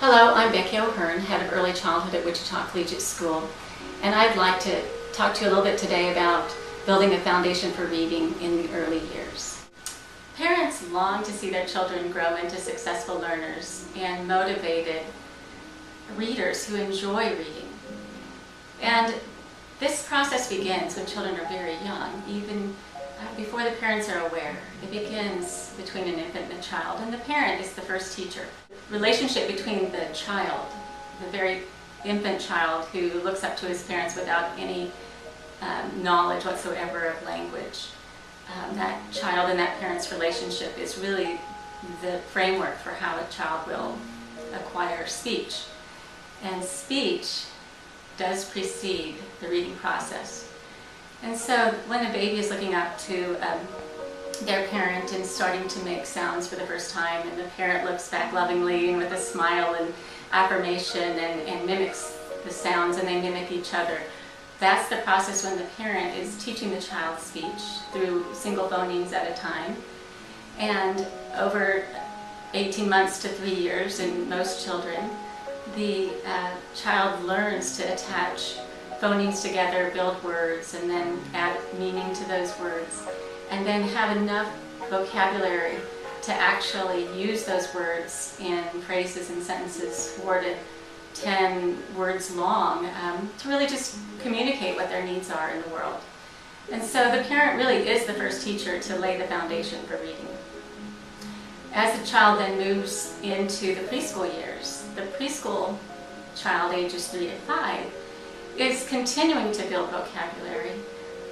Hello, I'm Becky O'Hearn, Head of Early Childhood at Wichita Collegiate School, and I'd like to talk to you a little bit today about building a foundation for reading in the early years. Parents long to see their children grow into successful learners and motivated readers who enjoy reading. And this process begins when children are very young, even before the parents are aware. It begins between an infant and a child, and the parent is the first teacher. The relationship between the child, the very infant child who looks up to his parents without any knowledge whatsoever of language, that child and that parent's relationship is really the framework for how a child will acquire speech. And speech does precede the reading process. And so when a baby is looking up to their parent and starting to make sounds for the first time, and the parent looks back lovingly and with a smile and affirmation and mimics the sounds, and they mimic each other, that's the process when the parent is teaching the child speech through single phonemes at a time. And over 18 months to 3 years in most children, the child learns to attach phonemes together, build words, and then add meaning to those words, and then have enough vocabulary to actually use those words in phrases and sentences 4 to 10 words long, to really just communicate what their needs are in the world. And so the parent really is the first teacher to lay the foundation for reading. As the child then moves into the preschool years, the preschool child, ages 3 to 5, is continuing to build vocabulary,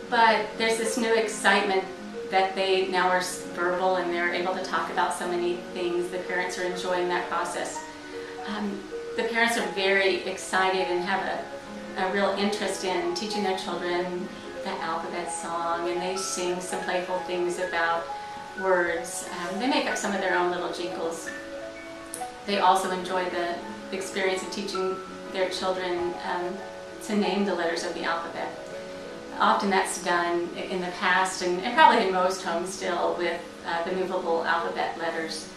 but there's this new excitement that they now are verbal and they're able to talk about so many things. The parents are enjoying that process. The parents are very excited and have a real interest in teaching their children the alphabet song, and they sing some playful things about words. They make up some of their own little jingles. They also enjoy the experience of teaching their children to name the letters of the alphabet. Often that's done in the past, and probably in most homes still, with the movable alphabet letters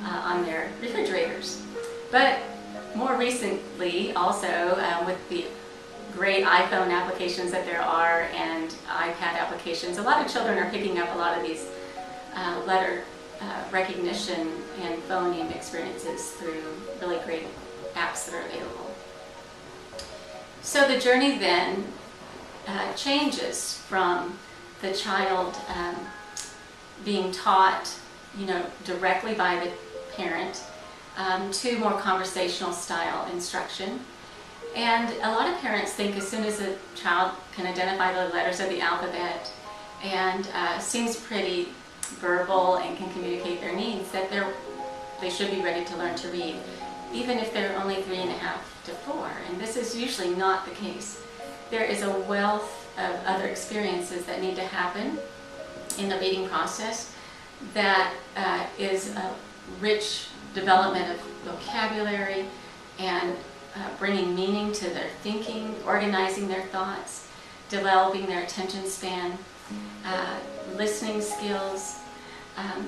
on their refrigerators. But more recently, also with the great iPhone applications that there are and iPad applications, a lot of children are picking up a lot of these letter recognition and phoneme experiences through really great apps that are available. So the journey then changes from the child being taught, directly by the parent to more conversational style instruction. And a lot of parents think as soon as a child can identify the letters of the alphabet and seems pretty verbal and can communicate their needs, that they should be ready to learn to read, even if they're only 3 and a half to 4. And this is usually not the case. There is a wealth of other experiences that need to happen in the reading process that is a rich development of vocabulary and bringing meaning to their thinking, organizing their thoughts, developing their attention span, listening skills.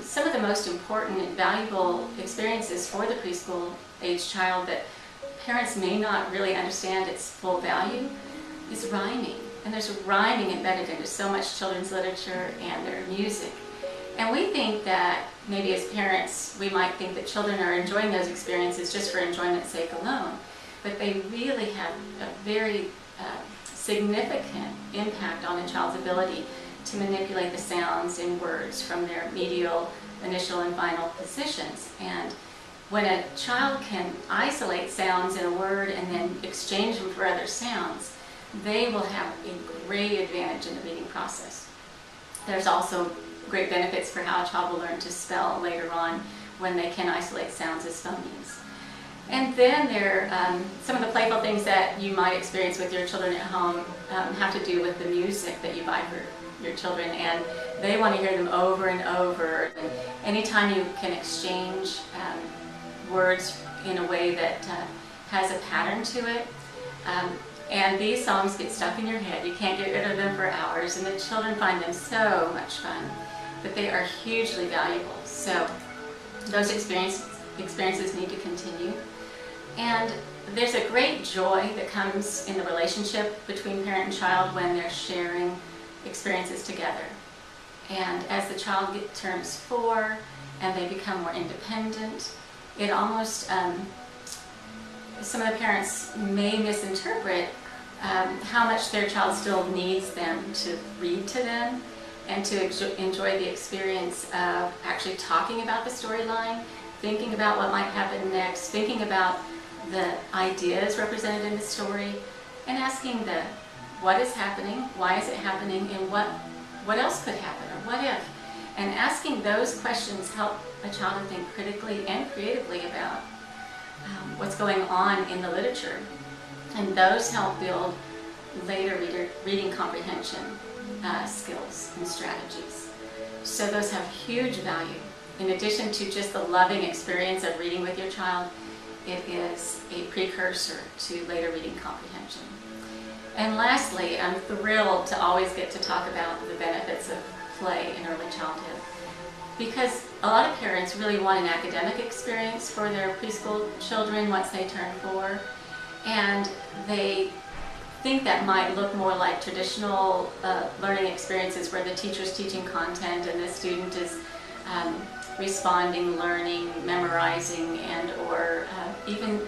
Some of the most important and valuable experiences for the preschool age child that parents may not really understand its full value is rhyming. And there's rhyming embedded into so much children's literature and their music. And we think that maybe as parents, we might think that children are enjoying those experiences just for enjoyment's sake alone. But they really have a very significant impact on a child's ability to manipulate the sounds in words from their medial, initial, and final positions. And when a child can isolate sounds in a word and then exchange them for other sounds, they will have a great advantage in the reading process. There's also great benefits for how a child will learn to spell later on when they can isolate sounds as phonemes. And then some of the playful things that you might experience with your children at home have to do with the music that you buy for your children, and they want to hear them over and over. And anytime you can exchange words in a way that has a pattern to it, and these songs get stuck in your head. You can't get rid of them for hours, and the children find them so much fun, but they are hugely valuable. So those experiences need to continue. And there's a great joy that comes in the relationship between parent and child when they're sharing experiences together. And as the child turns 4 and they become more independent, it almost, some of the parents may misinterpret how much their child still needs them to read to them and to enjoy the experience of actually talking about the storyline, thinking about what might happen next, thinking about the ideas represented in the story, and asking the what is happening, why is it happening, and what else could happen, or what if. And asking those questions help a child to think critically and creatively about what's going on in the literature. And those help build later reading comprehension skills and strategies. So those have huge value. In addition to just the loving experience of reading with your child, it is a precursor to later reading comprehension. And lastly, I'm thrilled to always get to talk about the benefits of play in early childhood, because a lot of parents really want an academic experience for their preschool children once they turn 4, and they think that might look more like traditional learning experiences where the teacher's teaching content and the student is responding, learning, memorizing, and or even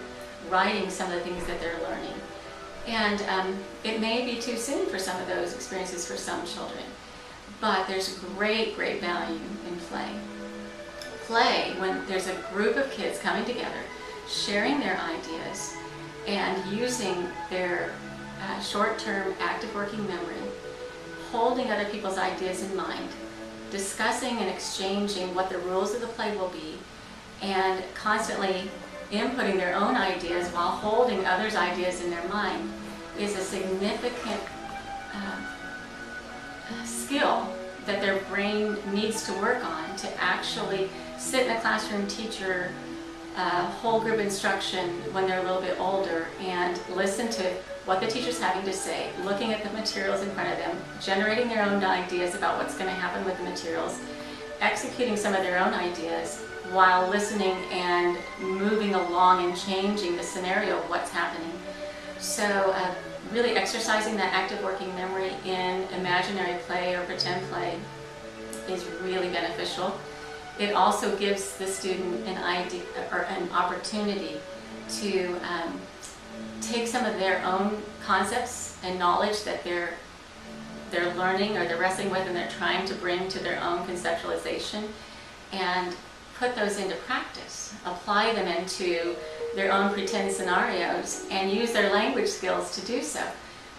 writing some of the things that they're learning. And it may be too soon for some of those experiences for some children, but there's great value in play. Play, when there's a group of kids coming together, sharing their ideas, and using their short-term active working memory, holding other people's ideas in mind, discussing and exchanging what the rules of the play will be, and constantly inputting their own ideas while holding others' ideas in their mind is a significant skill that their brain needs to work on to actually sit in a classroom, teacher, whole group instruction when they're a little bit older, and listen to what the teacher's having to say, looking at the materials in front of them, generating their own ideas about what's going to happen with the materials, executing some of their own ideas while listening and moving along and changing the scenario of what's happening. So really exercising that active working memory in imaginary play or pretend play is really beneficial. It also gives the student an idea or an opportunity to take some of their own concepts and knowledge that they're learning or they're wrestling with and they're trying to bring to their own conceptualization and put those into practice, apply them into their own pretend scenarios, and use their language skills to do so.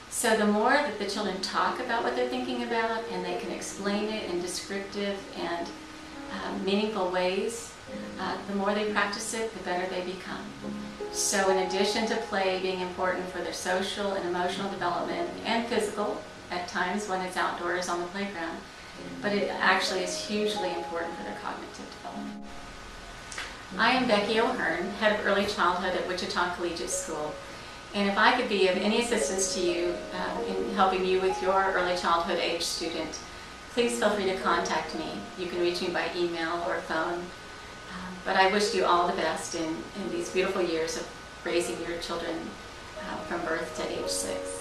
So the more that the children talk about what they're thinking about and they can explain it in descriptive and meaningful ways, the more they practice it, the better they become. So in addition to play being important for their social and emotional development and physical, at times when it's outdoors on the playground, but it actually is hugely important for their cognitive development. I am Becky O'Hearn, Head of Early Childhood at Wichita Collegiate School. And if I could be of any assistance to you in helping you with your early childhood age student, please feel free to contact me. You can reach me by email or phone. But I wish you all the best in these beautiful years of raising your children from birth to age 6.